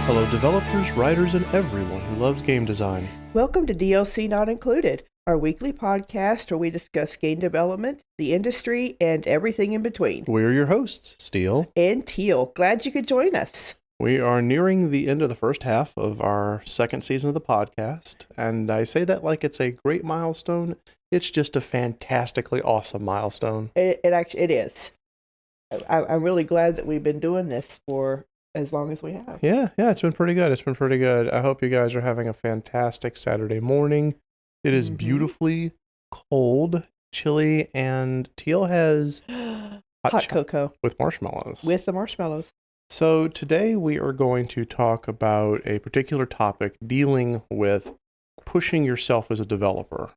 Hello developers, writers, and everyone who loves game design. Welcome to DLC Not Included, our weekly podcast where we discuss game development, the industry, and everything in between. We're your hosts, Steele and Teal. Glad you could join us. We are nearing the end of the first half of our second season of the podcast, and I say that like it's a great milestone. It's just a fantastically awesome milestone. It is. I'm really glad that we've been doing this for as long as we have. Yeah, it's been pretty good. I hope you guys are having a fantastic Saturday morning. It is beautifully cold, chilly, and Teal has hot cocoa with marshmallows. With the marshmallows. So today we are going to talk about a particular topic dealing with pushing yourself as a developer.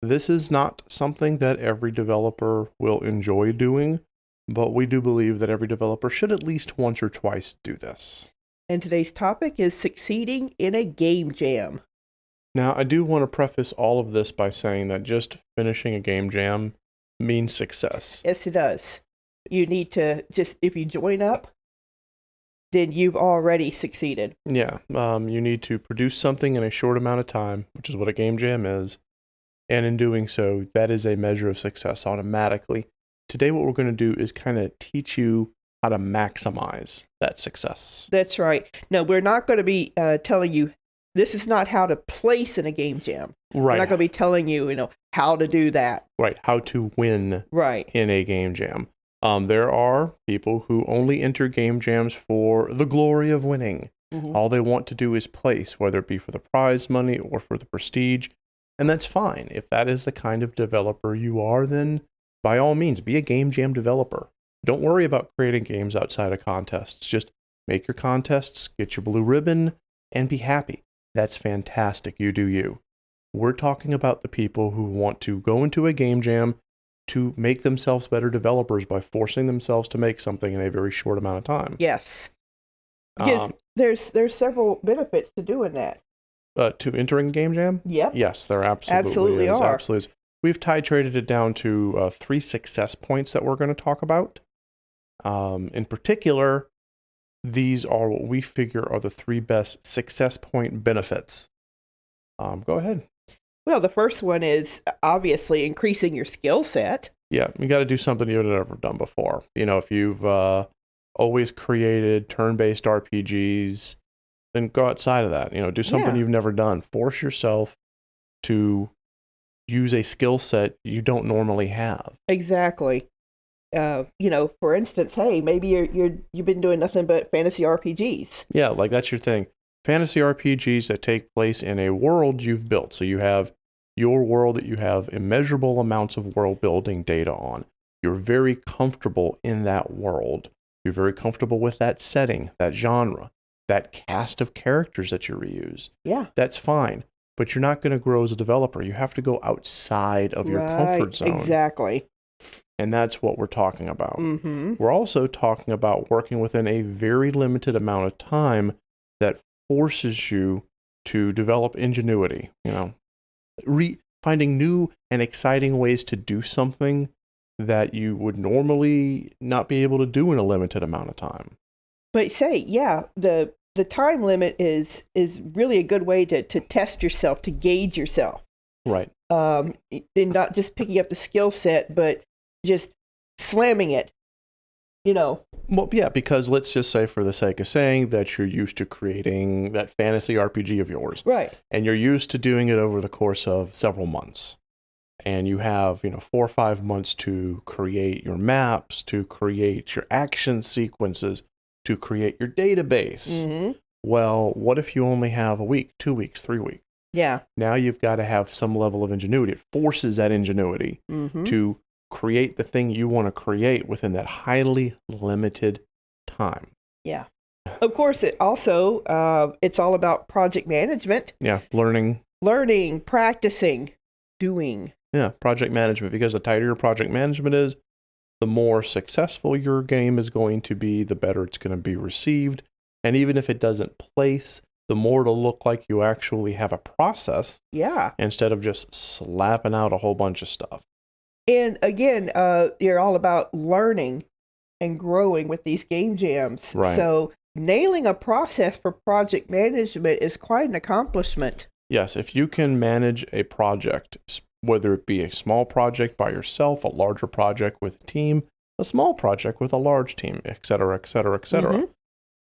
This is not something that every developer will enjoy doing, but we do believe that every developer should at least once or twice do this. And today's topic is succeeding in a game jam. Now, I do want to preface all of this by saying that just finishing a game jam means success. Yes, it does. You need to if you join up, then you've already succeeded. Yeah, you need to produce something in a short amount of time, which is what a game jam is. And in doing so, that is a measure of success automatically. Today, what we're going to do is kind of teach you how to maximize that success. That's right. No, we're not going to be telling you, this is not how to place in a game jam. Right. We're not going to be telling you, how to do that. Right, how to win right. in a game jam. There are people who only enter game jams for the glory of winning. Mm-hmm. All they want to do is place, whether it be for the prize money or for the prestige. And that's fine. If that is the kind of developer you are, then by all means, be a game jam developer. Don't worry about creating games outside of contests. Just make your contests, get your blue ribbon, and be happy. That's fantastic. You do you. We're talking about the people who want to go into a game jam to make themselves better developers by forcing themselves to make something in a very short amount of time. Yes. Because there's several benefits to doing that. To entering a game jam? Yep. Yes, there absolutely is. Are. Absolutely is. We've titrated it down to 3 success points that we're going to talk about. In particular, these are what we figure are the 3 best success point benefits. Go ahead. Well, the first one is obviously increasing your skill set. Yeah, you got to do something you've never done before. If you've always created turn-based RPGs, then go outside of that. Do something you've never done. Force yourself to use a skill set you don't normally have. Exactly. For instance, hey, maybe you've been doing nothing but fantasy RPGs. Yeah, like that's your thing. Fantasy RPGs that take place in a world you've built. So you have your world that you have immeasurable amounts of world building data on. You're very comfortable in that world. You're very comfortable with that setting, that genre, that cast of characters that you reuse. Yeah. That's fine. But you're not going to grow as a developer. You have to go outside of your comfort zone. Exactly. And that's what we're talking about. Mm-hmm. We're also talking about working within a very limited amount of time that forces you to develop ingenuity. Finding new and exciting ways to do something that you would normally not be able to do in a limited amount of time. But the time limit is really a good way to test yourself, to gauge yourself. Right. And not just picking up the skill set, but just slamming it, Well, yeah, because let's just say for the sake of saying that you're used to creating that fantasy RPG of yours. Right. And you're used to doing it over the course of several months. And you have, 4 or 5 months to create your maps, to create your action sequences, to create your database. Mm-hmm. Well, what if you only have a week, 2 weeks, 3 weeks? Yeah. Now you've got to have some level of ingenuity. It forces that ingenuity to create the thing you want to create within that highly limited time. Yeah. Of course, it also, it's all about project management. Yeah, learning, practicing, doing. Yeah, project management, because the tighter your project management is, the more successful your game is going to be, the better it's going to be received. And even if it doesn't place, the more it'll look like you actually have a process. Yeah. Instead of just slapping out a whole bunch of stuff. And again, you're all about learning and growing with these game jams. Right. So nailing a process for project management is quite an accomplishment. Yes, if you can manage a project, whether it be a small project by yourself, a larger project with a team, a small project with a large team, et cetera, et cetera, et cetera.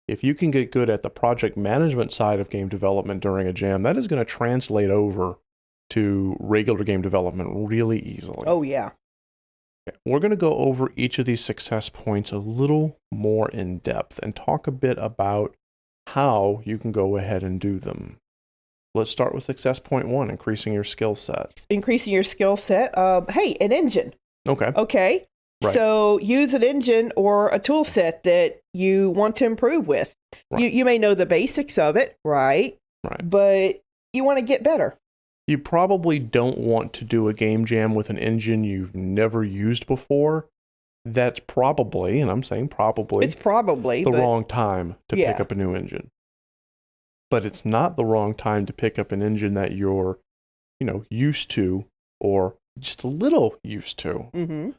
If you can get good at the project management side of game development during a jam, that is going to translate over to regular game development really easily. Oh, yeah. Okay. We're going to go over each of these success points a little more in depth and talk a bit about how you can go ahead and do them. Let's start with success point 1, increasing your skill set. Increasing your skill set. Hey, an engine. Okay. Okay. Right. So use an engine or a tool set that you want to improve with. Right. You may know the basics of it, right? Right. But you want to get better. You probably don't want to do a game jam with an engine you've never used before. That's probably, and I'm saying probably, it's probably the wrong time to pick up a new engine. But it's not the wrong time to pick up an engine that you're, used to or just a little used to.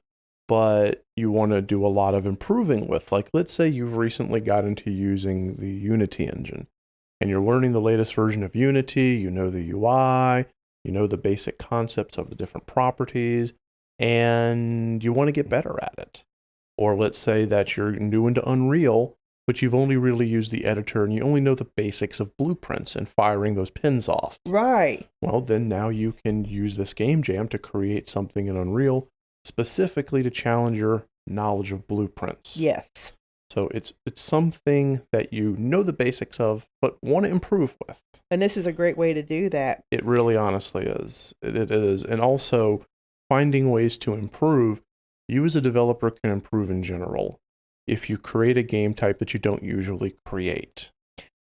But you want to do a lot of improving with. Like, let's say you've recently got into using the Unity engine and you're learning the latest version of Unity, you know the UI, you know the basic concepts of the different properties, and you want to get better at it. Or let's say that you're new into Unreal, but you've only really used the editor and you only know the basics of blueprints and firing those pins off. Right. Well, then now you can use this game jam to create something in Unreal specifically to challenge your knowledge of blueprints. Yes. So it's something that you know the basics of, but want to improve with. And this is a great way to do that. It really honestly is. It is. And also finding ways to improve. You as a developer can improve in general if you create a game type that you don't usually create.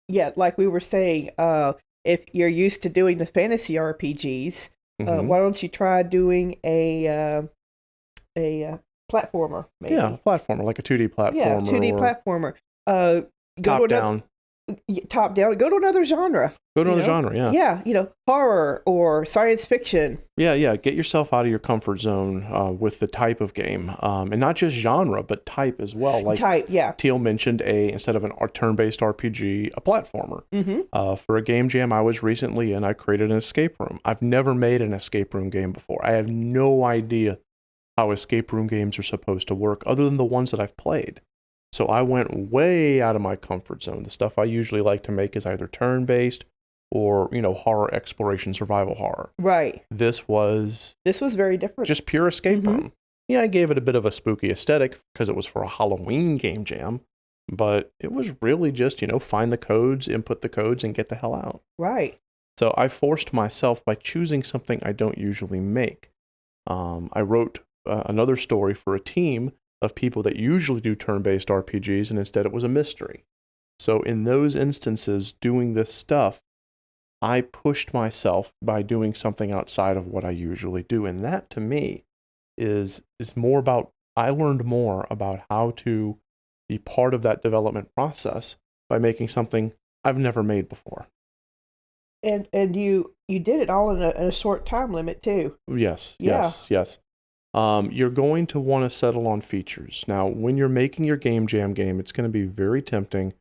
Yeah, like we were saying, if you're used to doing the fantasy RPGs, why don't you try doing a platformer? Maybe. Yeah, platformer, like a 2D platformer. Yeah, 2D platformer. Top down. Top down. Go to another genre. Go to another genre, yeah. Yeah, horror or science fiction. Yeah. Get yourself out of your comfort zone with the type of game. And not just genre, but type as well. Like type, yeah. Teal mentioned instead of a turn-based RPG, a platformer. For a game jam I was recently in, I created an escape room. I've never made an escape room game before. I have no idea how escape room games are supposed to work other than the ones that I've played. So I went way out of my comfort zone. The stuff I usually like to make is either turn-based or, horror exploration, survival horror. Right. This was very different. Just pure escape room. Yeah, I gave it a bit of a spooky aesthetic because it was for a Halloween game jam, but it was really just, find the codes, input the codes, and get the hell out. Right. So I forced myself by choosing something I don't usually make. I wrote another story for a team of people that usually do turn-based RPGs, and instead it was a mystery. So in those instances, doing this stuff, I pushed myself by doing something outside of what I usually do. And that, to me, is more about, I learned more about how to be part of that development process by making something I've never made before. And you did it all in a short time limit, too. Yes. You're going to want to settle on features. Now, when you're making your game jam game, it's going to be very tempting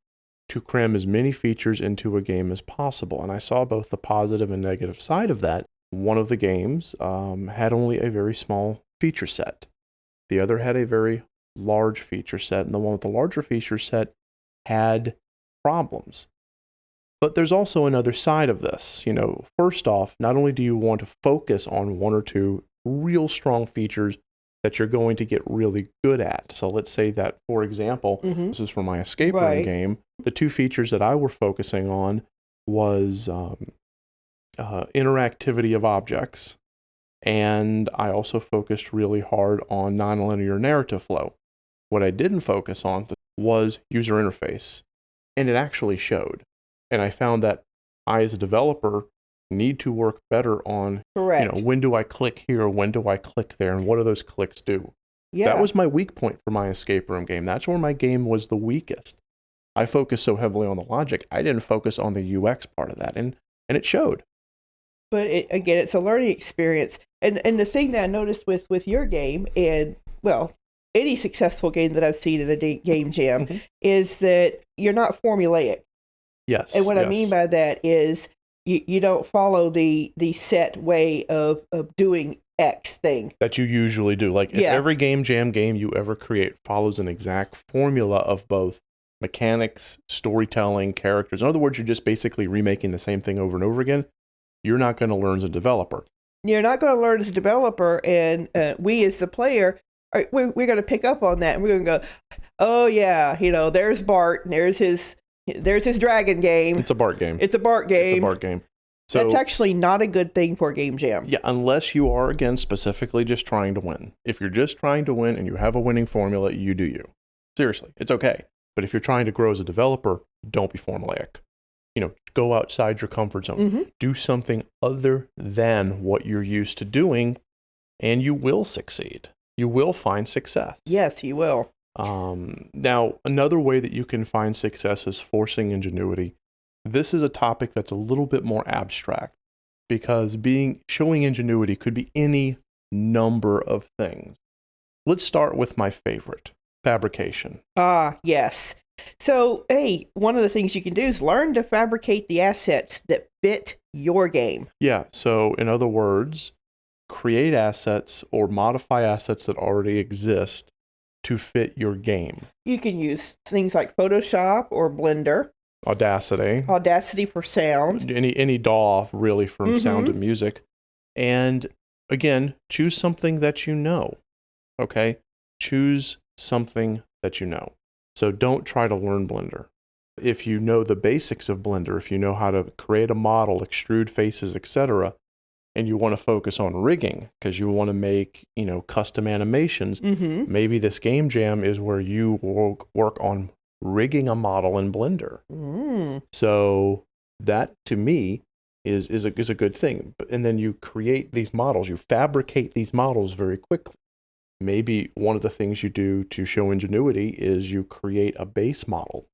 to cram as many features into a game as possible. And I saw both the positive and negative side of that. One of the games had only a very small feature set. The other had a very large feature set, and the one with the larger feature set had problems. But there's also another side of this. First off, not only do you want to focus on one or two real strong features that you're going to get really good at. So let's say that, for example, this is for my escape room game, the two features that I were focusing on was interactivity of objects, and I also focused really hard on nonlinear narrative flow. What I didn't focus on was user interface, and it actually showed. And I found that I, as a developer, need to work better on, when do I click here, when do I click there, and what do those clicks do? Yeah. That was my weak point for my escape room game. That's where my game was the weakest. I focused so heavily on the logic, I didn't focus on the UX part of that, and it showed. But again, it's a learning experience. And the thing that I noticed with your game, and, well, any successful game that I've seen in a game jam is that you're not formulaic. Yes. And what I mean by that is you don't follow the set way of doing X thing that you usually do. Like if every game jam game you ever create follows an exact formula of both mechanics, storytelling, characters. In other words, you're just basically remaking the same thing over and over again. You're not going to learn as a developer. You're not going to learn as a developer, and we as the player, we're going to pick up on that, and we're going to go, oh yeah, there's Bart, and there's his dragon game. It's a Bart game. It's a Bart game. So that's actually not a good thing for a game jam. Yeah, unless you are, again, specifically just trying to win. If you're just trying to win and you have a winning formula, you do you. Seriously, it's okay. But if you're trying to grow as a developer, don't be formulaic. Go outside your comfort zone. Do something other than what you're used to doing, and you will succeed. You will find success. Yes, you will. Now, another way that you can find success is forcing ingenuity. This is a topic that's a little bit more abstract because showing ingenuity could be any number of things. Let's start with my favorite, fabrication. Ah, yes. So, hey, one of the things you can do is learn to fabricate the assets that fit your game. Yeah, so in other words, create assets or modify assets that already exist to fit your game. You can use things like Photoshop or Blender. Audacity for sound. Any DAW really from sound to music. And again, choose something that you know. Okay? Choose something that you know. So don't try to learn Blender. If you know the basics of Blender, if you know how to create a model, extrude faces, etc., and you want to focus on rigging because you want to make, custom animations, maybe this game jam is where you will work on rigging a model in Blender. So that, to me, is a good thing. And then you create these models, you fabricate these models very quickly. Maybe one of the things you do to show ingenuity is you create a base model.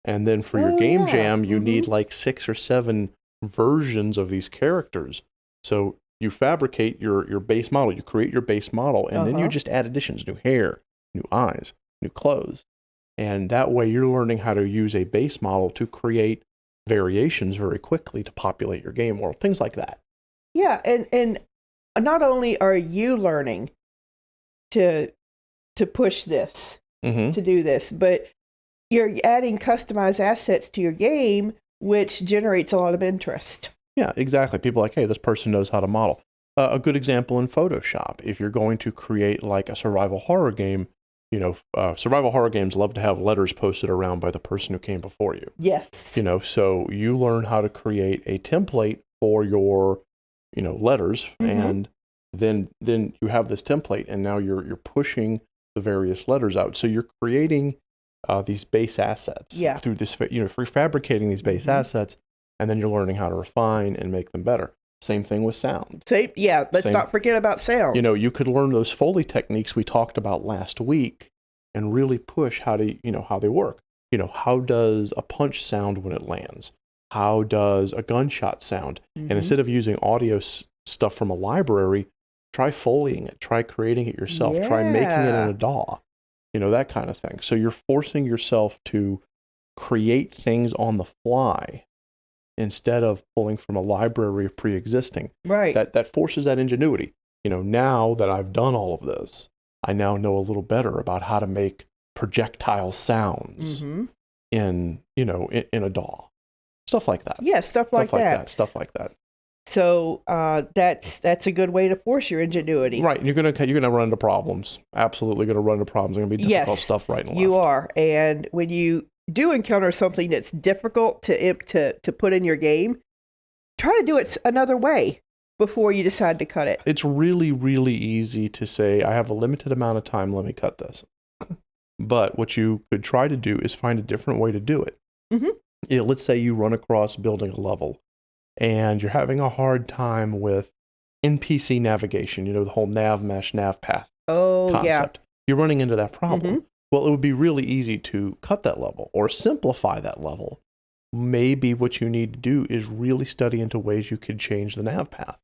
And then for your game jam, you need like 6 or 7 versions of these characters. So you fabricate your base model, you create your base model, and then you just add additions, new hair, new eyes, new clothes. And that way you're learning how to use a base model to create variations very quickly to populate your game world, things like that. Yeah, and not only are you learning to push this, to do this, but you're adding customized assets to your game, which generates a lot of interest. Yeah, exactly. People are like, hey, this person knows how to model. A good example in Photoshop, if you're going to create like a survival horror game, survival horror games love to have letters posted around by the person who came before you. Yes. So you learn how to create a template for your, letters, and then you have this template, and now you're pushing the various letters out. So you're creating these base assets through this, fabricating these base assets, and then you're learning how to refine and make them better. Same thing with sound. Let's not forget about sound. You could learn those Foley techniques we talked about last week and really push how they work. How does a punch sound when it lands? How does a gunshot sound? And instead of using audio stuff from a library, try Foleying it, try creating it yourself, try making it in a DAW, that kind of thing. So you're forcing yourself to create things on the fly instead of pulling from a library of pre-existing. Right. That forces that ingenuity. Now that I've done all of this, I now know a little better about how to make projectile sounds in a DAW. Stuff like that. Yeah, stuff like that. Stuff like that. So that's a good way to force your ingenuity. Right. You're gonna run into problems. Absolutely gonna run into problems. There's gonna be difficult stuff right and left. You are. And when you do encounter something that's difficult to put in your game, try to do it another way before you decide to cut it. It's really, really easy to say, I have a limited amount of time, let me cut this. But what you could try to do is find a different way to do it. Let's say you run across building a level and you're having a hard time with NPC navigation, the whole nav mesh, nav path concept. You're running into that problem. Well, it would be really easy to cut that level or simplify that level. Maybe what you need to do is really study into ways you could change the nav path,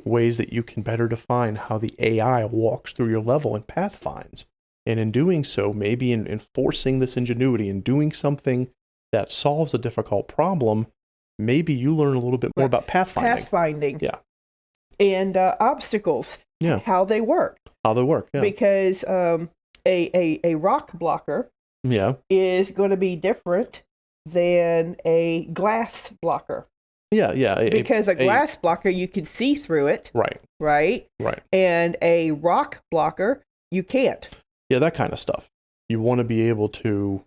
ways that you can better define how the AI walks through your level and path finds And in doing so, maybe in enforcing this ingenuity and doing something that solves a difficult problem, maybe you learn a little bit more about pathfinding. Pathfinding. Yeah. And obstacles. Yeah. How they work. How they work, yeah. Because a rock blocker is going to be different than a glass blocker. Yeah. Because a glass blocker, you can see through it. Right? And a rock blocker, you can't. Yeah, that kind of stuff. You want to be able to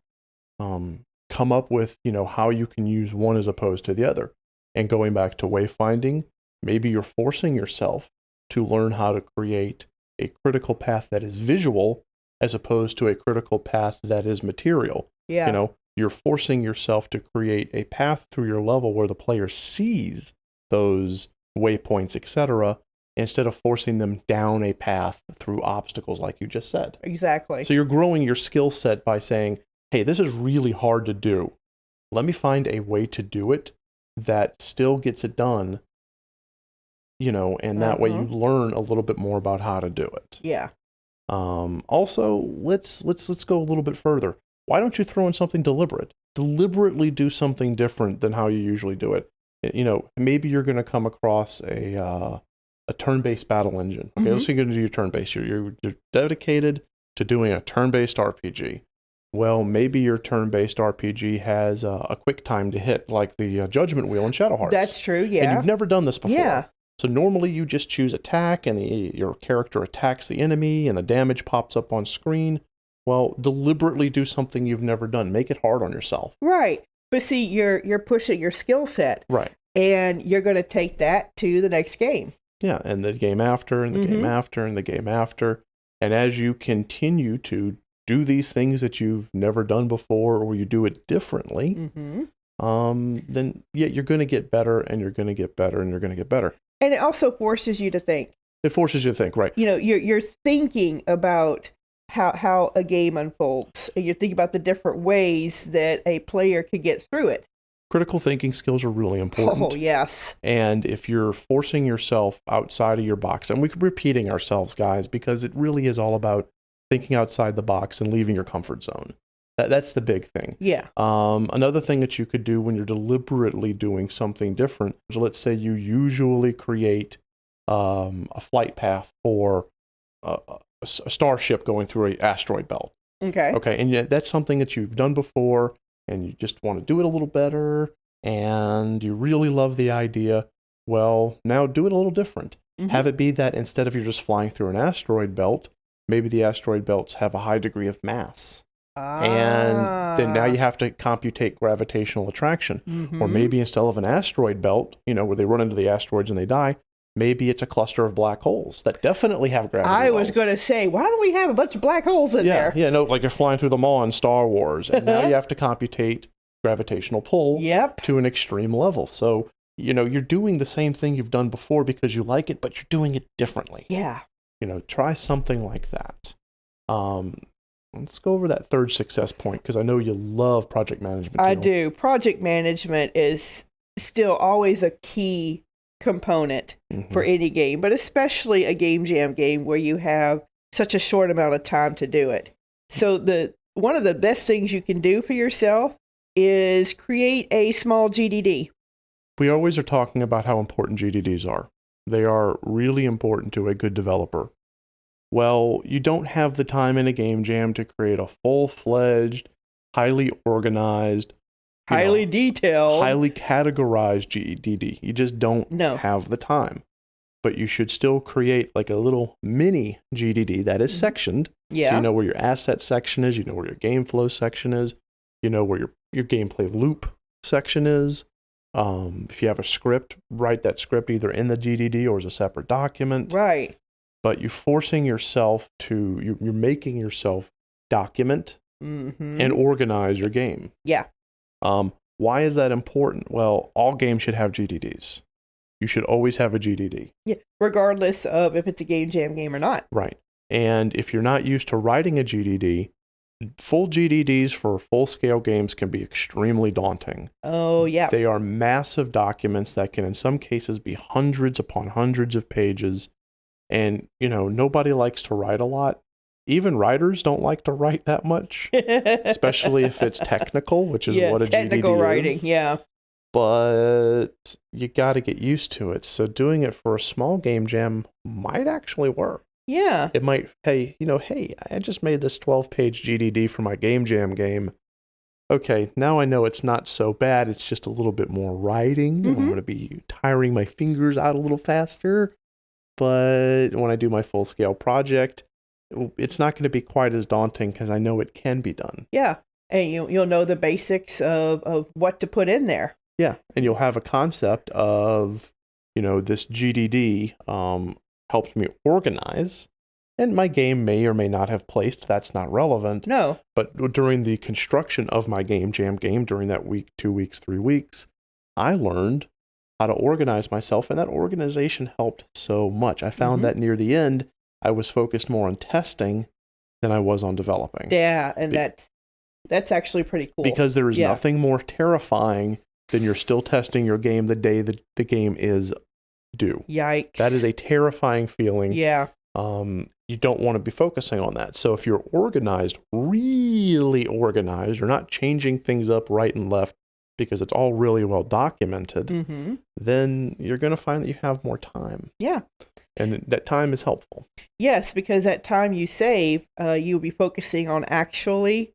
come up with, how you can use one as opposed to the other. And going back to wayfinding, maybe you're forcing yourself to learn how to create a critical path that is visual as opposed to a critical path that is material. Yeah. You're forcing yourself to create a path through your level where the player sees those waypoints, etc., instead of forcing them down a path through obstacles like you just said. Exactly. So you're growing your skill set by saying, hey, this is really hard to do. Let me find a way to do it that still gets it done, and that way you learn a little bit more about how to do it. Yeah. Also, let's go a little bit further. Why don't you throw in something deliberate? Deliberately do something different than how you usually do it. Maybe you're going to come across a turn-based battle engine. Okay, let's say you're going to do your turn-based. You're dedicated to doing a turn-based RPG. Well, maybe your turn-based RPG has a quick time to hit, like the Judgment Wheel in Shadow Hearts. That's true, yeah. And you've never done this before. Yeah. So normally you just choose attack, and your character attacks the enemy, and the damage pops up on screen. Well, deliberately do something you've never done. Make it hard on yourself. Right. But see, you're pushing your skill set. Right. And you're going to take that to the next game. Yeah, and the game after, and the game after, and the game after. And as you continue to do these things that you've never done before, or you do it differently, then you're going to get better, and you're going to get better, and you're going to get better. And it also forces you to think. It forces you to think, right? You're thinking about how a game unfolds, and you're thinking about the different ways that a player could get through it. Critical thinking skills are really important. Oh, yes. And if you're forcing yourself outside of your box, and we're repeating ourselves, guys, because it really is all about thinking outside the box and leaving your comfort zone. That's the big thing. Yeah. Another thing that you could do when you're deliberately doing something different, so let's say you usually create a flight path for a starship going through an asteroid belt. Okay, and yet that's something that you've done before, and you just want to do it a little better, and you really love the idea. Well, now do it a little different. Have it be that instead of you're just flying through an asteroid belt, maybe the asteroid belts have a high degree of mass. And then now you have to computate gravitational attraction. Or maybe instead of an asteroid belt, where they run into the asteroids and they die, maybe it's a cluster of black holes that definitely have gravity. I was going to say, why don't we have a bunch of black holes in there? Yeah, like you're flying through the mall in Star Wars, and now you have to computate gravitational pull to an extreme level. So, you're doing the same thing you've done before because you like it, but you're doing it differently. Yeah. Try something like that. Let's go over that third success point, because I know you love project management. I do. Project management is still always a key component for any game, but especially a game jam game where you have such a short amount of time to do it. So one of the best things you can do for yourself is create a small GDD. We always are talking about how important GDDs are. They are really important to a good developer. Well, you don't have the time in a game jam to create a full-fledged, highly organized, highly detailed, highly categorized GDD. You just don't have the time. But you should still create like a little mini GDD that is sectioned. Yeah. So you know where your asset section is, you know where your game flow section is, you know where your gameplay loop section is. If you have a script, write that script either in the GDD or as a separate document. Right. But you're forcing yourself you're making yourself document and organize your game. Yeah. Why is that important? Well, all games should have GDDs. You should always have a GDD. Yeah, regardless of if it's a game jam game or not. Right. And if you're not used to writing a GDD, full GDDs for full-scale games can be extremely daunting. Oh, yeah. They are massive documents that can, in some cases, be hundreds upon hundreds of pages. And, nobody likes to write a lot. even writers don't like to write that much, especially if it's technical, which is what a technical GDD writing, is. yeah. But you got to get used to it. So doing it for a small game jam might actually work. Yeah. It might, hey, I just made this 12-page GDD for my game jam game. Okay, now I know it's not so bad. It's just a little bit more writing. I'm going to be tiring my fingers out a little faster. But when I do my full-scale project, it's not going to be quite as daunting because I know it can be done. Yeah, and you'll know the basics of what to put in there. Yeah, and you'll have a concept of, this GDD helped me organize. And my game may or may not have placed. That's not relevant. No. But during the construction of my game jam game, during that week, 2 weeks, 3 weeks, I learned how to organize myself. And that organization helped so much. I found that near the end, I was focused more on testing than I was on developing. Yeah, and that's actually pretty cool. Because there is nothing more terrifying than you're still testing your game the day that the game is due. Yikes. That is a terrifying feeling. Yeah. You don't want to be focusing on that. So if you're organized, really organized, you're not changing things up right and left because it's all really well documented, then you're going to find that you have more time. Yeah. And that time is helpful. Yes, because that time you save, you'll be focusing on actually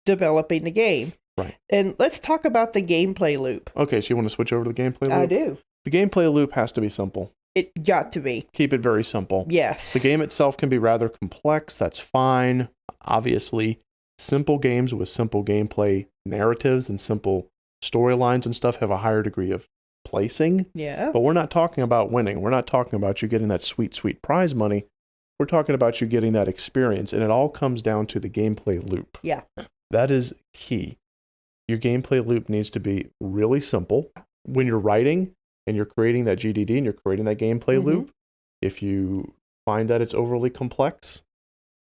developing the game. Right. And let's talk about the gameplay loop. Okay, so you want to switch over to the gameplay loop? I do. The gameplay loop has to be simple. It got to be. Keep it very simple. Yes. The game itself can be rather complex. That's fine. Obviously, simple games with simple gameplay narratives and simple storylines and stuff have a higher degree of placing. Yeah. But we're not talking about winning. We're not talking about you getting that sweet, sweet prize money. We're talking about you getting that experience. And it all comes down to the gameplay loop. Yeah. That is key. Your gameplay loop needs to be really simple. When you're writing, and you're creating that GDD and you're creating that gameplay loop, if you find that it's overly complex,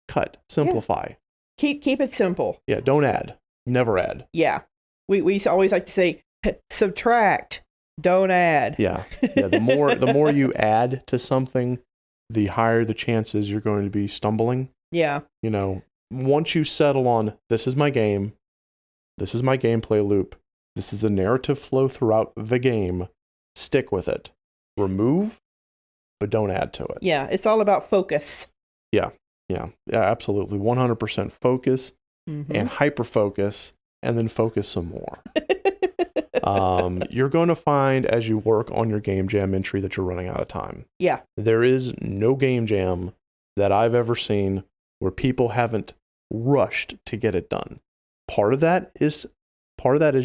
cut, simplify. Yeah. Keep it simple. Yeah, don't add. Never add. Yeah. We always like to say, subtract, don't add. Yeah. The more you add to something, the higher the chances you're going to be stumbling. Yeah. Once you settle on, this is my game, this is my gameplay loop, this is the narrative flow throughout the game, stick with it. Remove, but don't add to it. Yeah, it's all about focus. Yeah, absolutely. 100% focus and hyper focus, and then focus some more. You're going to find as you work on your game jam entry that you're running out of time. Yeah. There is no game jam that I've ever seen where people haven't rushed to get it done. Part of that is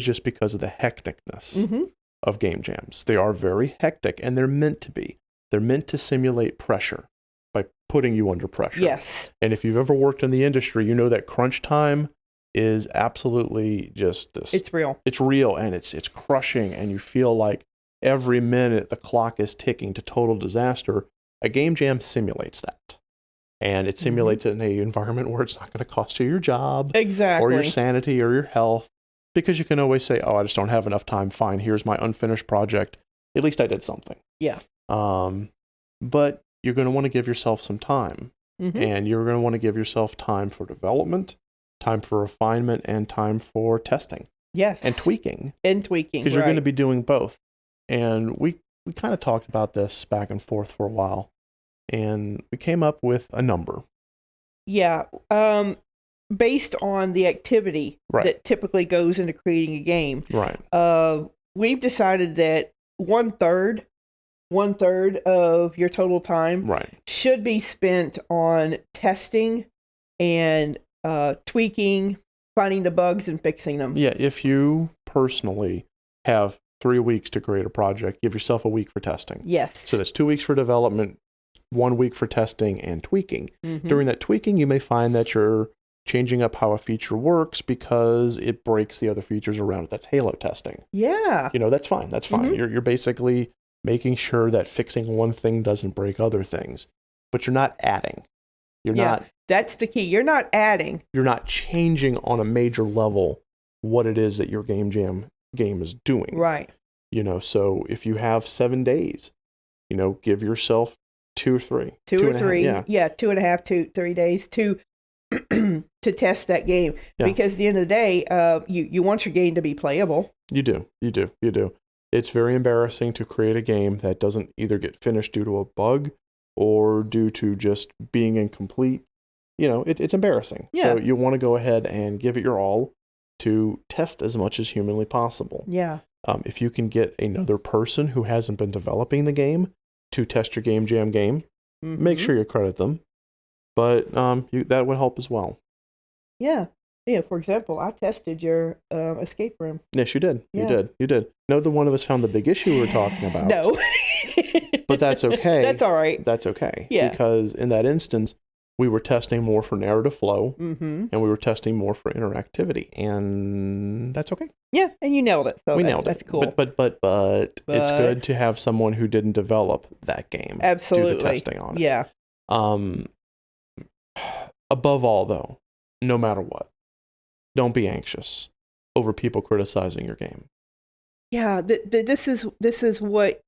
just because of the hecticness of game jams. They are very hectic, and they're meant to be. They're meant to simulate pressure by putting you under pressure. Yes. And if you've ever worked in the industry, you know that crunch time is absolutely just this. It's real. It's real, and it's crushing, and you feel like every minute the clock is ticking to total disaster. A game jam simulates that. And it simulates it in an environment where it's not going to cost you your job. Exactly. Or your sanity or your health. Because you can always say, I just don't have enough time. Fine, here's my unfinished project. At least I did something. Yeah. But you're going to want to give yourself some time. And you're going to want to give yourself time for development, time for refinement, and time for testing. Yes. And tweaking. Because you're going to be doing both. And we kind of talked about this back and forth for a while. And we came up with a number. Yeah. Based on the activity that typically goes into creating a game. Right. We've decided that one third of your total time should be spent on testing and tweaking, finding the bugs and fixing them. Yeah, if you personally have 3 weeks to create a project, give yourself a week for testing. Yes. So that's 2 weeks for development, 1 week for testing and tweaking. During that tweaking, you may find that you're changing up how a feature works because it breaks the other features around it. That's Halo testing. Yeah. That's fine. That's fine. You're basically making sure that fixing one thing doesn't break other things. But you're not adding. That's the key. You're not adding. You're not changing on a major level what it is that your game jam game is doing. Right. So if you have 7 days, give yourself 2 or 3. 2 or 3. Yeah. 2.5 to 3 days to to test that game. Yeah. Because at the end of the day, you want your game to be playable. You do. It's very embarrassing to create a game that doesn't either get finished due to a bug or due to just being incomplete. It's embarrassing. Yeah. So you want to go ahead and give it your all to test as much as humanly possible. Yeah. If you can get another person who hasn't been developing the game to test your Game Jam game, make sure you credit them. But that would help as well. Yeah. For example, I tested your escape room. Yes, you did. Yeah. You did. Neither one of us found the big issue we were talking about. No. But that's okay. That's all right. That's okay. Yeah. Because in that instance, we were testing more for narrative flow, and we were testing more for interactivity, and that's okay. Yeah, and you nailed it. So that's cool. But it's good to have someone who didn't develop that game absolutely do the testing on it. Yeah. Above all, though, no matter what, don't be anxious over people criticizing your game. Yeah, this is what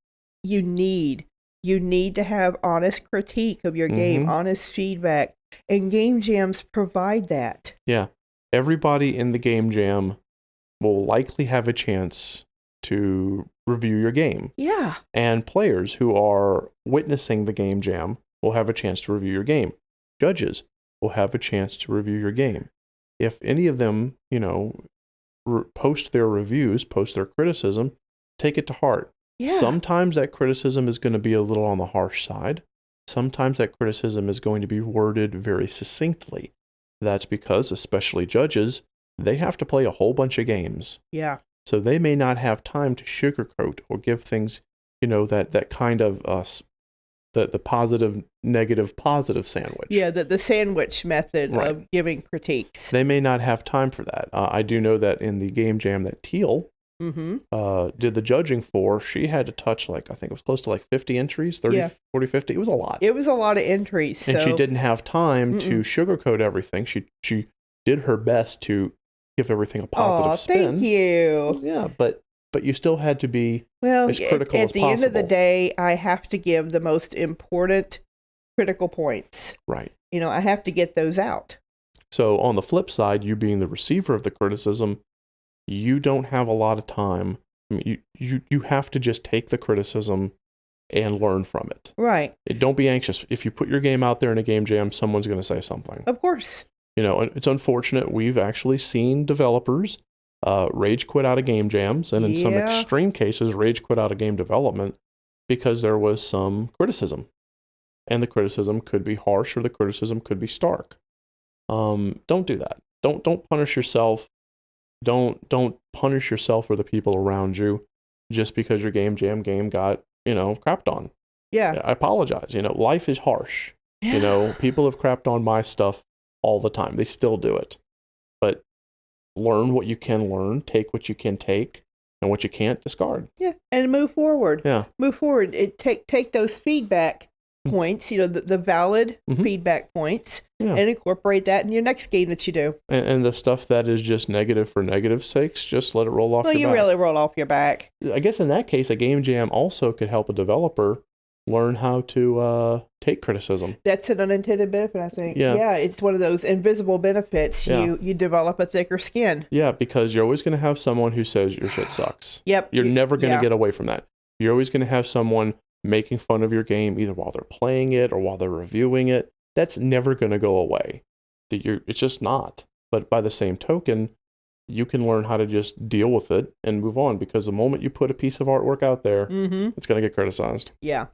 you need. You need to have honest critique of your game, honest feedback, and game jams provide that. Yeah. Everybody in the game jam will likely have a chance to review your game. Yeah. And players who are witnessing the game jam will have a chance to review your game. Judges will have a chance to review your game. If any of them, post their reviews, post their criticism, take it to heart. Yeah. Sometimes that criticism is going to be a little on the harsh side. Sometimes that criticism is going to be worded very succinctly. That's because, especially judges, they have to play a whole bunch of games. Yeah. So they may not have time to sugarcoat or give things, that kind of the positive, negative, positive sandwich. Yeah, the sandwich method of giving critiques. They may not have time for that. I do know that in the game jam that Teal did the judging for, she had to touch I think it was close to 50 entries, 30, 40, 50. It was a lot. It was a lot of entries. And she didn't have time to sugarcoat everything. She did her best to give everything a positive spin. Thank you. Yeah, but you still had to be as critical as possible. At the end of the day, I have to give the most important critical points. Right. I have to get those out. So on the flip side, you being the receiver of the criticism, you don't have a lot of time. I mean, you have to just take the criticism and learn from it. Right. Don't be anxious. If you put your game out there in a game jam, someone's going to say something. Of course. It's unfortunate. We've actually seen developers rage quit out of game jams, and in some extreme cases, rage quit out of game development because there was some criticism. And the criticism could be harsh or the criticism could be stark. Don't do that. Don't punish yourself. Don't punish yourself or the people around you just because your game jam game got, crapped on. Yeah. I apologize. Life is harsh. Yeah. People have crapped on my stuff all the time. They still do it. But learn what you can learn, take what you can take, and what you can't, discard. Yeah. And move forward. Yeah. Move forward. Take those feedback points, the valid feedback points, and incorporate that in your next game that you do. And the stuff that is just negative for negative sakes, just let it roll off your back. Well, you really roll off your back. I guess in that case, a game jam also could help a developer learn how to take criticism. That's an unintended benefit, I think. Yeah, it's one of those invisible benefits. Yeah. You develop a thicker skin. Yeah, because you're always going to have someone who says your shit sucks. Yep. You're never going to get away from that. You're always going to have someone making fun of your game either while they're playing it or while they're reviewing it. That's never going to go away. It's just not. But by the same token, you can learn how to just deal with it and move on, because the moment you put a piece of artwork out there, it's going to get criticized. Yeah.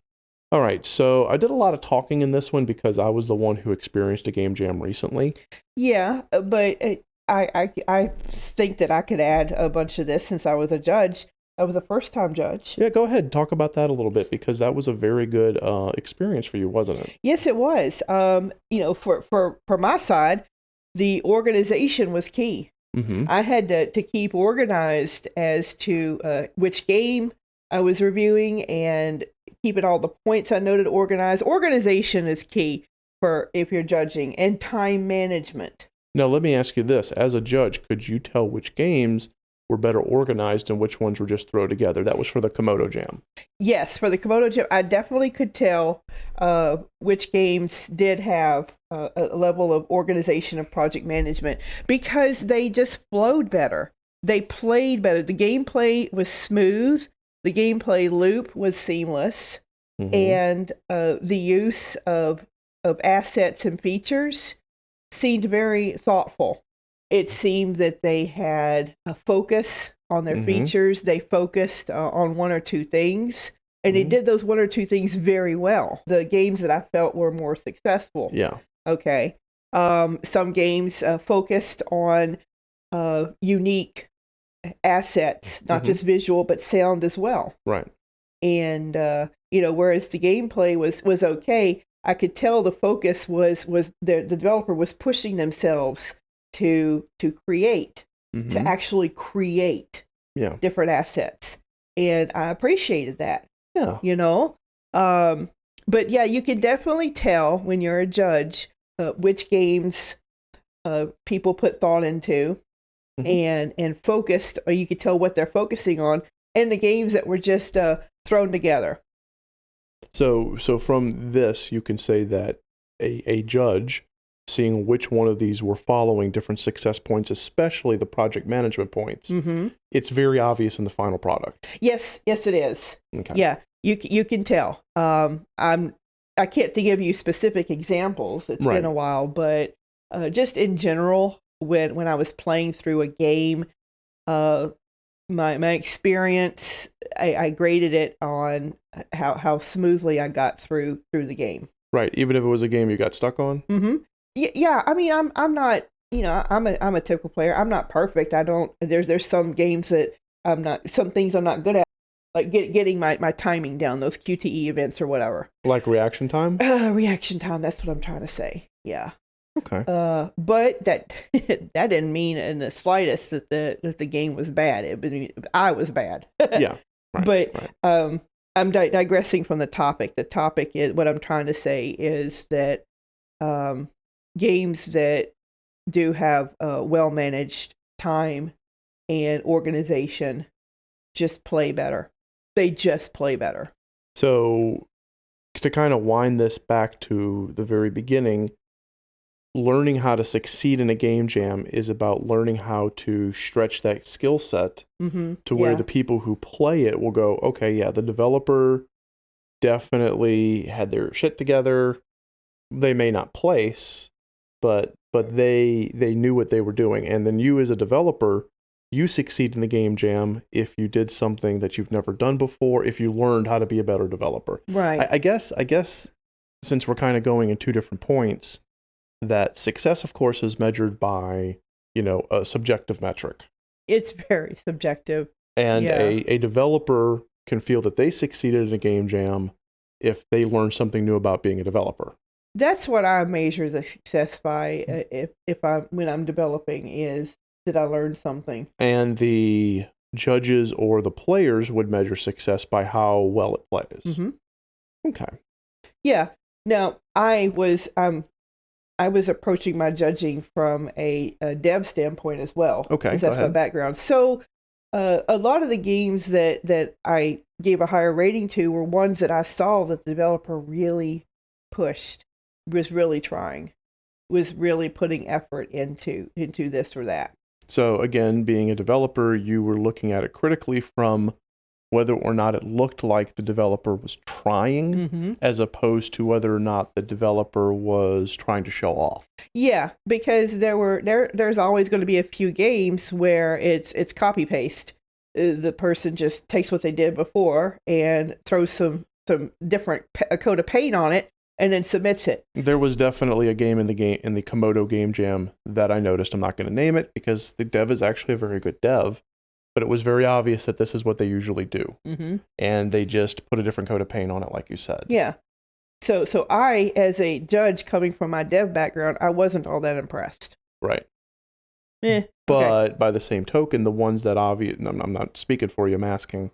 All right, so I did a lot of talking in this one because I was the one who experienced a game jam recently. Yeah, but I think that I could add a bunch of this since I was a judge. I was a first-time judge. Yeah, go ahead. Talk about that a little bit, because that was a very good experience for you, wasn't it? Yes, it was. For my side, the organization was key. I had to keep organized as to which game I was reviewing and keeping all the points I noted organized. Organization is key for if you're judging, and time management. Now, let me ask you this. As a judge, could you tell which games were better organized and which ones were just thrown together. That was for the Komodo Jam. Yes, for the Komodo Jam, I definitely could tell which games did have a level of organization of project management because they just flowed better. They played better. The gameplay was smooth. The gameplay loop was seamless. And the use of assets and features seemed very thoughtful. It seemed that they had a focus on their features. They focused on one or two things, and they did those one or two things very well. The games that I felt were more successful. Yeah. Okay. Some games focused on unique assets, not just visual, but sound as well. Right. And, whereas the gameplay was okay, I could tell the focus was the developer was pushing themselves to create, to actually create different assets. And I appreciated that. Yeah. But yeah, you can definitely tell when you're a judge which games people put thought into and focused, or you could tell what they're focusing on, and the games that were just thrown together. So from this, you can say that a judge, seeing which one of these were following different success points, especially the project management points, it's very obvious in the final product. Yes, it is. Okay. Yeah, you can tell. I can't think of you specific examples. It's been a while, but just in general, when I was playing through a game, my experience, I graded it on how smoothly I got through the game. Right, even if it was a game you got stuck on. Yeah. I mean, I'm not. I'm a typical player. I'm not perfect. I don't. There's some games that I'm not. Some things I'm not good at, like getting my timing down. Those QTE events or whatever. Like reaction time. Reaction time. That's what I'm trying to say. Yeah. Okay. But that didn't mean in the slightest that the game was bad. I was bad. Yeah. Right, but I'm digressing from the topic. The topic is, what I'm trying to say is that games that do have well managed time and organization just play better. They just play better. So to kind of wind this back to the very beginning, learning how to succeed in a game jam is about learning how to stretch that skill set to where the people who play it will go, okay, yeah, the developer definitely had their shit together. They may not place, but they knew what they were doing. And then you as a developer, you succeed in the game jam if you did something that you've never done before, if you learned how to be a better developer. Right. I guess since we're kind of going in two different points, that success, of course, is measured by, a subjective metric. It's very subjective. And a developer can feel that they succeeded in a game jam if they learned something new about being a developer. That's what I measure the success by. When I'm developing, is did I learn something? And the judges or the players would measure success by how well it plays. Okay. Yeah. Now I was approaching my judging from a dev standpoint as well. Okay, because that's my background. So a lot of the games that I gave a higher rating to were ones that I saw that the developer really pushed, was really trying, was really putting effort into this or that. So again, being a developer, you were looking at it critically from whether or not it looked like the developer was trying, as opposed to whether or not the developer was trying to show off. Yeah, because there's always going to be a few games where it's copy paste. The person just takes what they did before and throws some different coat of paint on it and then submits it. There was definitely a game in the Komodo Game Jam that I noticed. I'm not going to name it because the dev is actually a very good dev. But it was very obvious that this is what they usually do. And they just put a different coat of paint on it, like you said. Yeah. So I, as a judge coming from my dev background, I wasn't all that impressed. Right. But by the same token, the ones that I'm not speaking for you, I'm asking,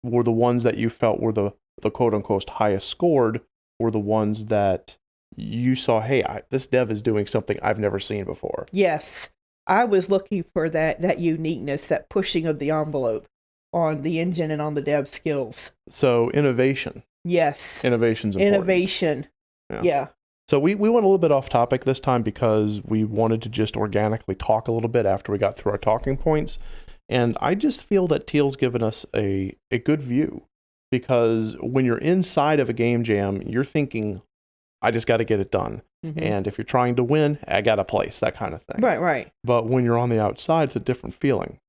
were the ones that you felt were the quote-unquote highest scored, were the ones that you saw, hey, this dev is doing something I've never seen before. Yes. I was looking for that uniqueness, that pushing of the envelope on the engine and on the dev skills. So innovation. Yes. Innovation's important. Innovation. Yeah. So we went a little bit off topic this time because we wanted to just organically talk a little bit after we got through our talking points. And I just feel that Teal's given us a good view, because when you're inside of a game jam, you're thinking, I just got to get it done. Mm-hmm. And if you're trying to win, I got a place, that kind of thing. Right. But when you're on the outside, it's a different feeling.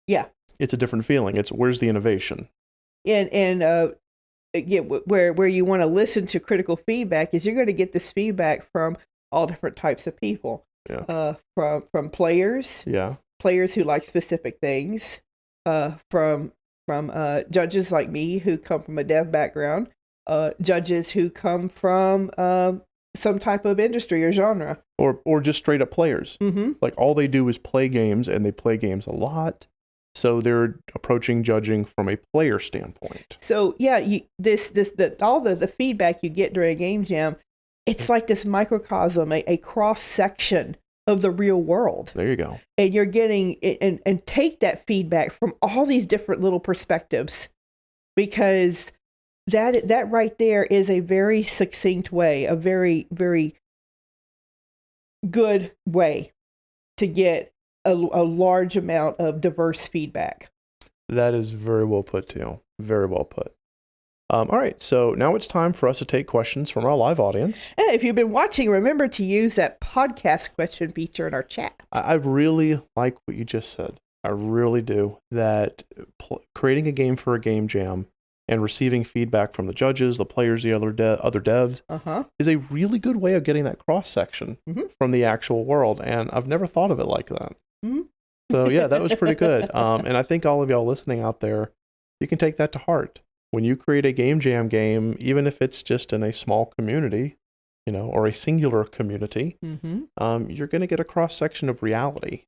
Yeah. It's a different feeling. It's where's the innovation? And where you want to listen to critical feedback is you're going to get this feedback from all different types of people. Yeah. From players. Yeah. Players who like specific things. From judges like me who come from a dev background. Judges who come from some type of industry or genre. Or just straight up players. Mm-hmm. Like all they do is play games, and they play games a lot. So they're approaching judging from a player standpoint. So yeah, all the feedback you get during a game jam, it's like this microcosm, a cross section of the real world. There you go. And you're getting and take that feedback from all these different little perspectives, because that right there is a very succinct way, a very, very good way to get a large amount of diverse feedback. That is very well put, Teal. Very well put. All right, so now it's time for us to take questions from our live audience. And if you've been watching, remember to use that podcast question feature in our chat. I really like what you just said. I really do. That creating a game for a game jam and receiving feedback from the judges, the players, the other devs, is a really good way of getting that cross-section from the actual world. And I've never thought of it like that. Mm-hmm. So yeah, that was pretty good. And I think all of y'all listening out there, you can take that to heart. When you create a game jam game, even if it's just in a small community, or a singular community, you're going to get a cross-section of reality.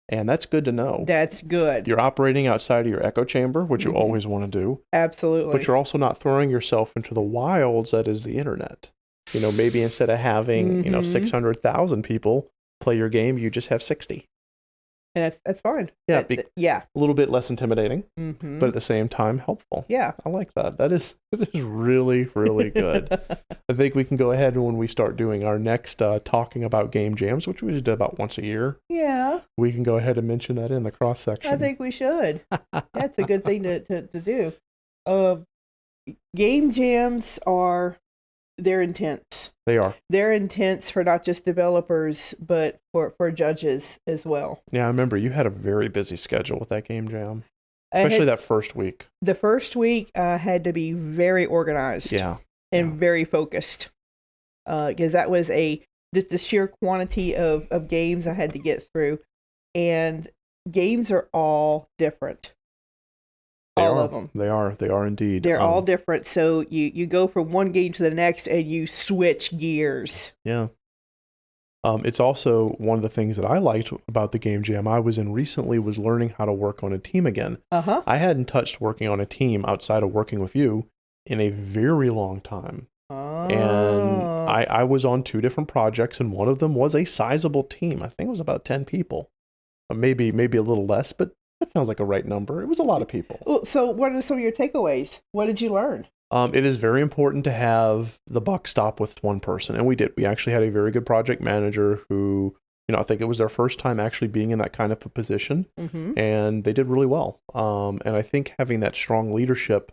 And that's good to know. That's good. You're operating outside of your echo chamber, which you always want to do. Absolutely. But you're also not throwing yourself into the wilds that is the internet. Maybe instead of having, 600,000 people play your game, you just have 60. And that's fine. Yeah, yeah. A little bit less intimidating, but at the same time helpful. Yeah. I like that. That is really, really good. I think we can go ahead, and when we start doing our next talking about game jams, which we just do about once a year. Yeah. We can go ahead and mention that in the cross section. I think we should. That's a good thing to do. Game jams they're intense. They are. They're intense for not just developers, but for judges as well. Yeah, I remember you had a very busy schedule with that game jam, especially that first week. The first week, I had to be very organized. Yeah. And very focused, because that was just the sheer quantity of games I had to get through, and games are all different. All of them. They are indeed. They're all different. So you go from one game to the next and you switch gears. Yeah. It's also one of the things that I liked about the game jam I was in recently was learning how to work on a team again. I hadn't touched working on a team outside of working with you in a very long time. And I was on 2 different projects, and one of them was a sizable team. I think it was about 10 people. Maybe a little less, but that sounds like a right number. It was a lot of people. Well, so what are some of your takeaways? What did you learn? It is very important to have the buck stop with one person. And we did. We actually had a very good project manager who, I think it was their first time actually being in that kind of a position. And they did really well. And I think having that strong leadership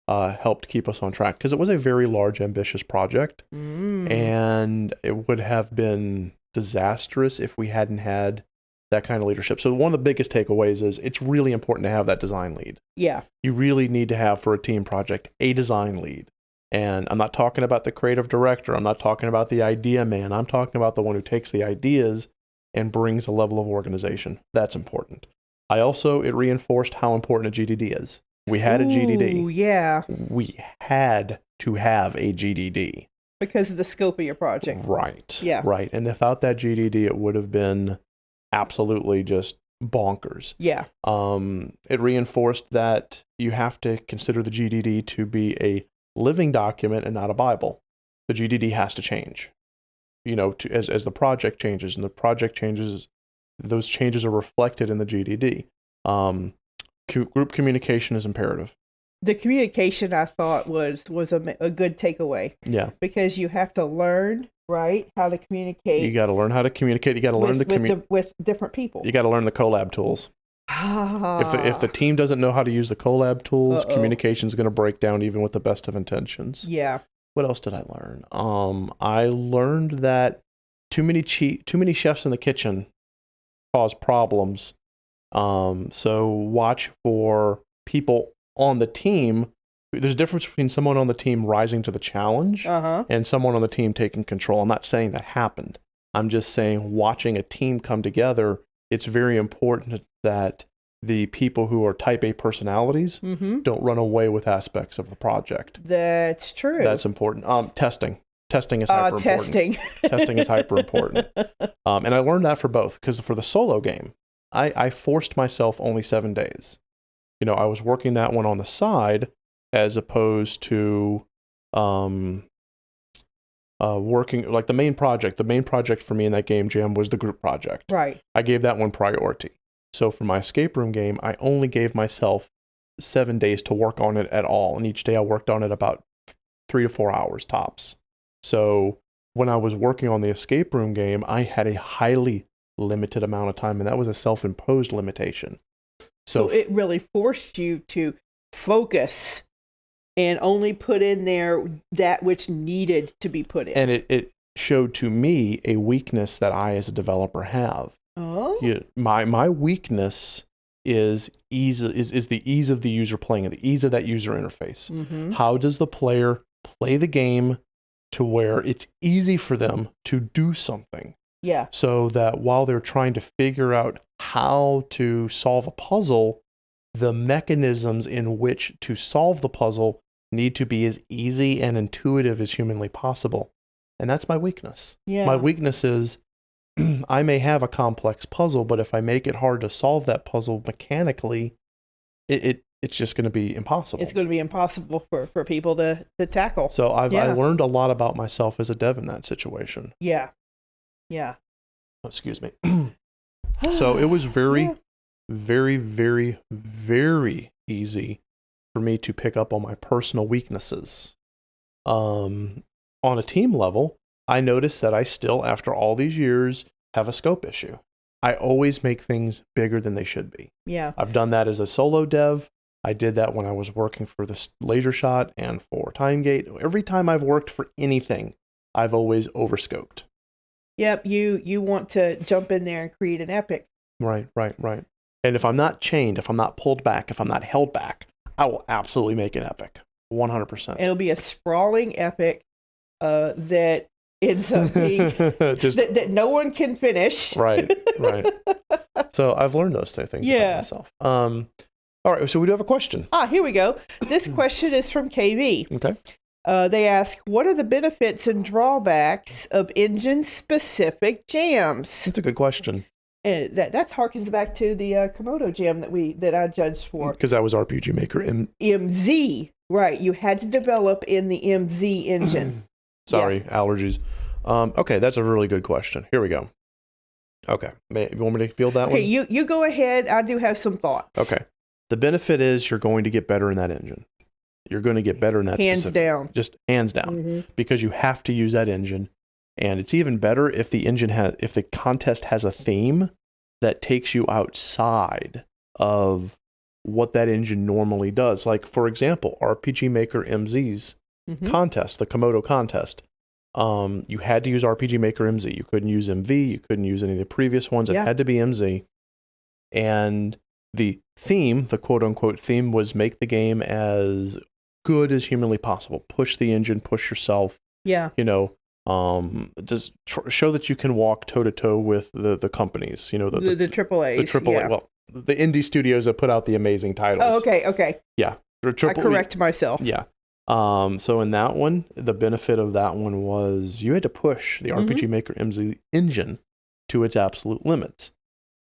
helped keep us on track, because it was a very large, ambitious project. And it would have been disastrous if we hadn't had that kind of leadership. So one of the biggest takeaways is it's really important to have that design lead. Yeah. You really need to have, for a team project, a design lead. And I'm not talking about the creative director. I'm not talking about the idea man. I'm talking about the one who takes the ideas and brings a level of organization. That's important. It reinforced how important a GDD is. We had a GDD. Oh, yeah. We had to have a GDD. Because of the scope of your project. Right. Yeah. Right. And without that GDD, it would have been absolutely just bonkers. Yeah. It reinforced that you have to consider the GDD to be a living document and not a Bible. The GDD has to change, as the project changes, and the project changes those changes are reflected in the GDD. Group communication is imperative. The communication, I thought, was a good takeaway. Yeah. Because you have to learn, right, how to communicate. You got to learn how to communicate. You got to learn with different people. You got to learn the collab tools. If the team doesn't know how to use the collab tools, communication is going to break down even with the best of intentions. Yeah. What else did I learn? I learned that too many chefs in the kitchen cause problems. So watch for people on the team. There's a difference between someone on the team rising to the challenge and someone on the team taking control. I'm not saying that happened. I'm just saying watching a team come together, it's very important that the people who are type A personalities don't run away with aspects of the project. That's true. That's important. Testing is hyper important. Testing is hyper important. And I learned that for both, because for the solo game, I forced myself only 7 days. You know, I was working that one on the side as opposed to working like the main project. The main project for me in that game jam was the group project. Right. I gave that one priority. So for my escape room game, I only gave myself 7 days to work on it at all. And each day I worked on it about 3 to 4 hours tops. So when I was working on the escape room game, I had a highly limited amount of time, and that was a self-imposed limitation. So it really forced you to focus and only put in there that which needed to be put in. And it showed to me a weakness that I as a developer have. Oh. My weakness is the ease of the user playing it, the ease of that user interface. How does the player play the game to where it's easy for them to do something? Yeah. So that while they're trying to figure out how to solve a puzzle, the mechanisms in which to solve the puzzle need to be as easy and intuitive as humanly possible. And that's my weakness. Yeah. My weakness is I may have a complex puzzle, but if I make it hard to solve that puzzle mechanically, it's just going to be impossible. It's going to be impossible for people to tackle. So I learned a lot about myself as a dev in that situation. Yeah. Yeah. Oh, excuse me. So it was very, very, very, very easy for me to pick up on my personal weaknesses. On a team level, I noticed that I still, after all these years, have a scope issue. I always make things bigger than they should be. Yeah. I've done that as a solo dev. I did that when I was working for this Laser Shot and for TimeGate. Every time I've worked for anything, I've always overscoped. Yep, you want to jump in there and create an epic. Right. And if I'm not chained, if I'm not pulled back, if I'm not held back, I will absolutely make an epic. 100%. It'll be a sprawling epic that ends up being that no one can finish. Right. So I've learned those two things about myself. All right, so we do have a question. Here we go. This question is from KV. Okay. They ask, what are the benefits and drawbacks of engine-specific jams? That's a good question. And that harkens back to the Komodo jam that I judged for. Because that was RPG Maker MZ. Right, you had to develop in the MZ engine. Sorry, allergies. Okay, that's a really good question. Here we go. Okay, you want me to field that one? Okay, you go ahead. I do have some thoughts. Okay. The benefit is you're going to get better in that engine. You're going to get better in that hands down. Just hands down. Because you have to use that engine. And it's even better if if the contest has a theme that takes you outside of what that engine normally does. Like, for example, RPG Maker MZ's contest, the Komodo contest. You had to use RPG Maker MZ. You couldn't use MV. You couldn't use any of the previous ones. It had to be MZ. And the theme, the quote-unquote theme, was make the game as good as humanly possible. Push the engine, push yourself. Yeah. You know, just show that you can walk toe-to-toe with the companies. You know, the AAAs. The AAA, well, the indie studios that put out the amazing titles. Oh, okay. Yeah. I correct myself. Yeah. So in that one, the benefit of that one was you had to push the RPG Maker MZ engine to its absolute limits.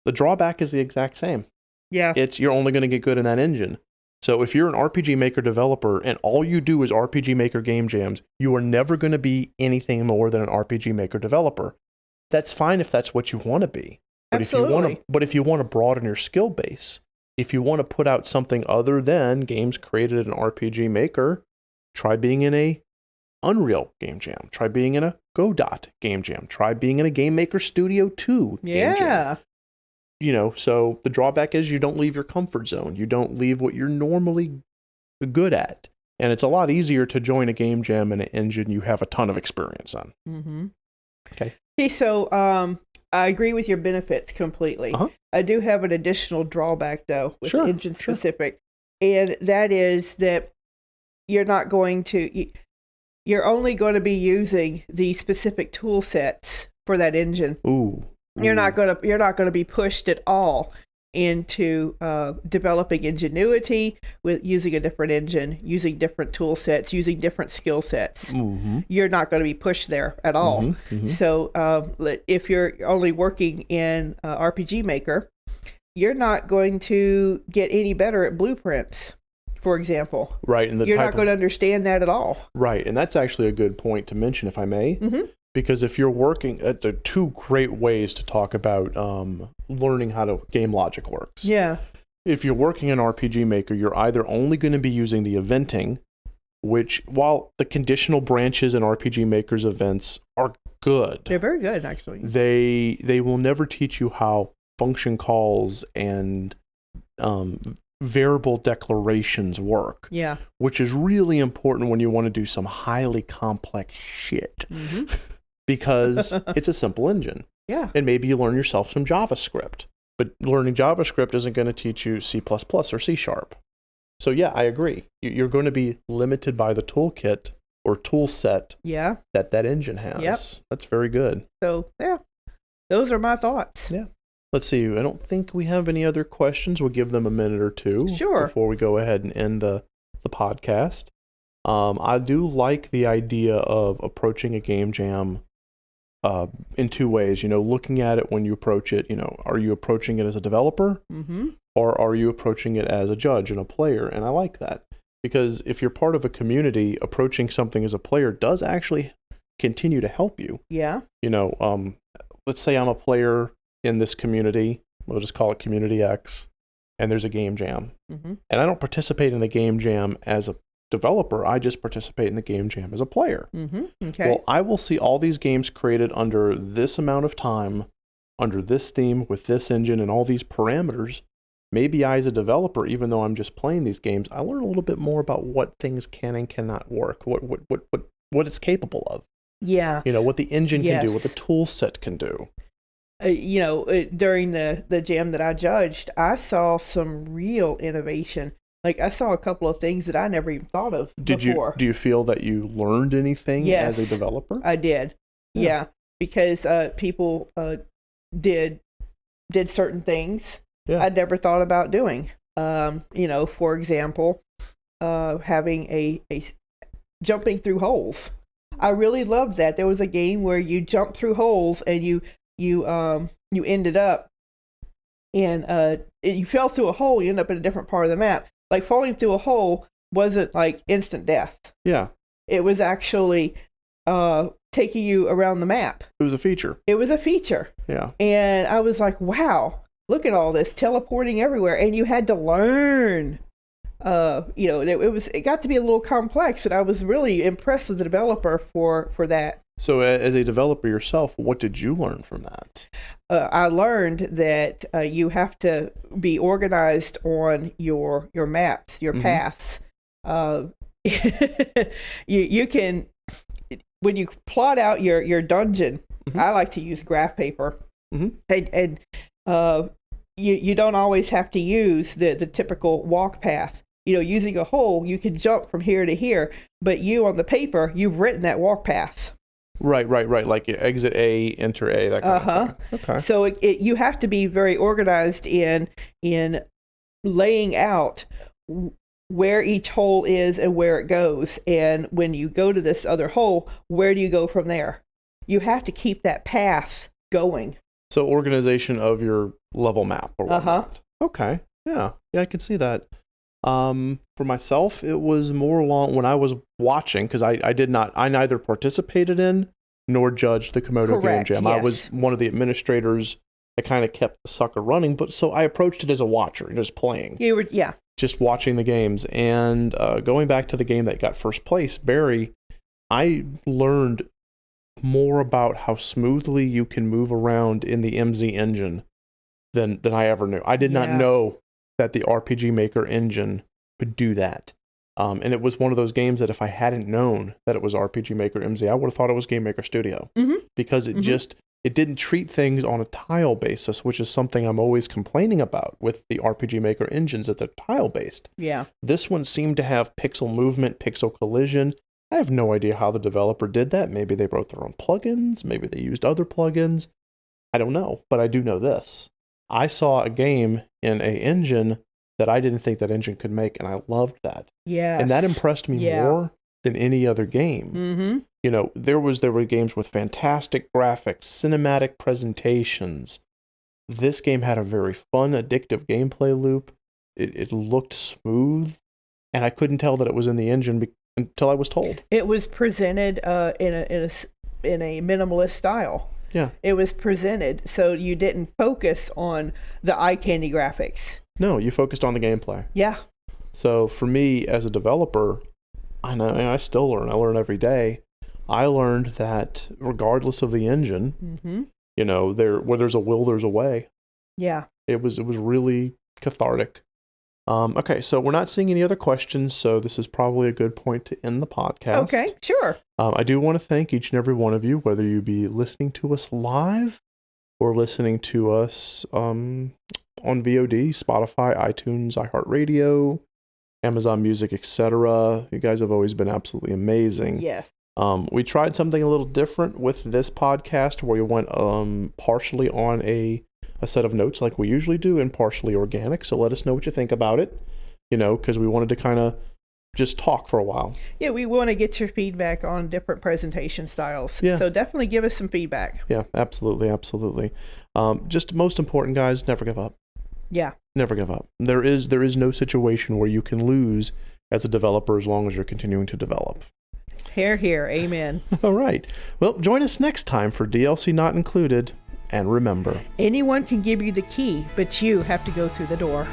The drawback is the exact same. Yeah. You're only going to get good in that engine. So if you're an RPG Maker developer and all you do is RPG Maker game jams, you are never going to be anything more than an RPG Maker developer. That's fine if that's what you want to be. But Absolutely. if you want to broaden your skill base, if you want to put out something other than games created in RPG Maker, try being in a Unreal Game Jam. Try being in a Godot Game Jam. Try being in a Game Maker Studio 2 Game Jam. So the drawback is you don't leave your comfort zone. You don't leave what you're normally good at. And it's a lot easier to join a game jam in an engine you have a ton of experience on. Mm-hmm. Okay, so I agree with your benefits completely. I do have an additional drawback, though, with engine specific. And that is that you're only going to be using the specific tool sets for that engine. You're not going to be pushed at all into developing Ingenuity with using a different engine, using different tool sets, using different skill sets. You're not going to be pushed there at all. So if you're only working in RPG Maker, you're not going to get any better at blueprints, for example. Right. And you're not going to understand that at all. Right. And that's actually a good point to mention, if I may. Because if you're working, there are two great ways to talk about learning how to game logic works. Yeah. If you're working in RPG Maker, you're either only going to be using the eventing, which, while the conditional branches in RPG Maker's events are good, they're very good, actually. They will never teach you how function calls and variable declarations work. Yeah. Which is really important when you want to do some highly complex shit. Because it's a simple engine. Yeah. And maybe you learn yourself some JavaScript. But learning JavaScript isn't going to teach you C++ or C#. So yeah, I agree. You're going to be limited by the toolkit or tool set that engine has. Yep. That's very good. So yeah, those are my thoughts. Yeah. Let's see. I don't think we have any other questions. We'll give them a minute or two before we go ahead and end the podcast. I do like the idea of approaching a game jam in two ways. Looking at it when you approach it, are you approaching it as a developer or are you approaching it as a judge and a player? And I like that, because if you're part of a community, approaching something as a player does actually continue to help you. Yeah. Let's say I'm a player in this community. We'll just call it Community X, and there's a game jam. And I don't participate in the game jam as a developer, I just participate in the game jam as a player. Okay. Well, I will see all these games created under this amount of time, under this theme, with this engine and all these parameters. Maybe I, as a developer, even though I'm just playing these games, I learn a little bit more about what things can and cannot work, what it's capable of. Yeah. What the engine can do, what the tool set can do. During the jam that I judged, I saw some real innovation. Like, I saw a couple of things that I never even thought of before. Do you feel that you learned anything as a developer? I did. Yeah, because people did certain things I'd never thought about doing. For example, having a jumping through holes. I really loved that. There was a game where you jump through holes and you ended up and you fell through a hole. You end up in a different part of the map. Like, falling through a hole wasn't like instant death. Yeah. It was actually taking you around the map. It was a feature. Yeah. And I was like, wow, look at all this teleporting everywhere. And you had to learn. It got to be a little complex, and I was really impressed with the developer for that. So as a developer yourself, what did you learn from that? I learned that you have to be organized on your maps, your paths. You can, when you plot out your dungeon, I like to use graph paper. And you don't always have to use the typical walk path. Using a hole, you can jump from here to here, but on the paper, you've written that walk path. Right. Like exit A, enter A, that kind of thing. Okay. So you have to be very organized in laying out where each hole is and where it goes. And when you go to this other hole, where do you go from there? You have to keep that path going. So organization of your level map or whatnot. Okay. Yeah, I can see that. For myself, it was more along when I was watching, because I neither participated in nor judged the Komodo Game Jam. Yes. I was one of the administrators that kind of kept the sucker running. But so I approached it as a watcher, just playing. You were, yeah. Just watching the games. And going back to the game that got first place, Barry, I learned more about how smoothly you can move around in the MZ engine than I ever knew. I did not know that the RPG Maker engine could do that. And it was one of those games that if I hadn't known that it was RPG Maker MZ, I would have thought it was Game Maker Studio. Because it it didn't treat things on a tile basis, which is something I'm always complaining about with the RPG Maker engines, that they're tile based. Yeah. This one seemed to have pixel movement, pixel collision. I have no idea how the developer did that. Maybe they wrote their own plugins. Maybe they used other plugins. I don't know, but I do know this. I saw a game in an engine that I didn't think that engine could make, and I loved that. Yeah. And that impressed me more than any other game. You know, there were games with fantastic graphics, cinematic presentations. This game had a very fun, addictive gameplay loop. It looked smooth, and I couldn't tell that it was in the engine until I was told. It was presented in a minimalist style. Yeah. It was presented so you didn't focus on the eye candy graphics. No, you focused on the gameplay. Yeah. So for me as a developer, I know I still learn. I learn every day. I learned that regardless of the engine, you know, where there's a will, there's a way. Yeah. It was really cathartic. Okay, so we're not seeing any other questions, so this is probably a good point to end the podcast. Okay, sure. I do want to thank each and every one of you, whether you be listening to us live or listening to us on VOD, Spotify, iTunes, iHeartRadio, Amazon Music, etc. You guys have always been absolutely amazing. Yeah. We tried something a little different with this podcast where we went partially on a set of notes like we usually do and partially organic. So let us know what you think about it, you know, because we wanted to kind of just talk for a while. Yeah, we want to get your feedback on different presentation styles. Yeah. So definitely give us some feedback. Yeah, absolutely, absolutely. Just most important, guys, never give up. Yeah. Never give up. There is no situation where you can lose as a developer as long as you're continuing to develop. Hear, hear. Amen. All right. Well, join us next time for DLC Not Included. And remember, anyone can give you the key, but you have to go through the door.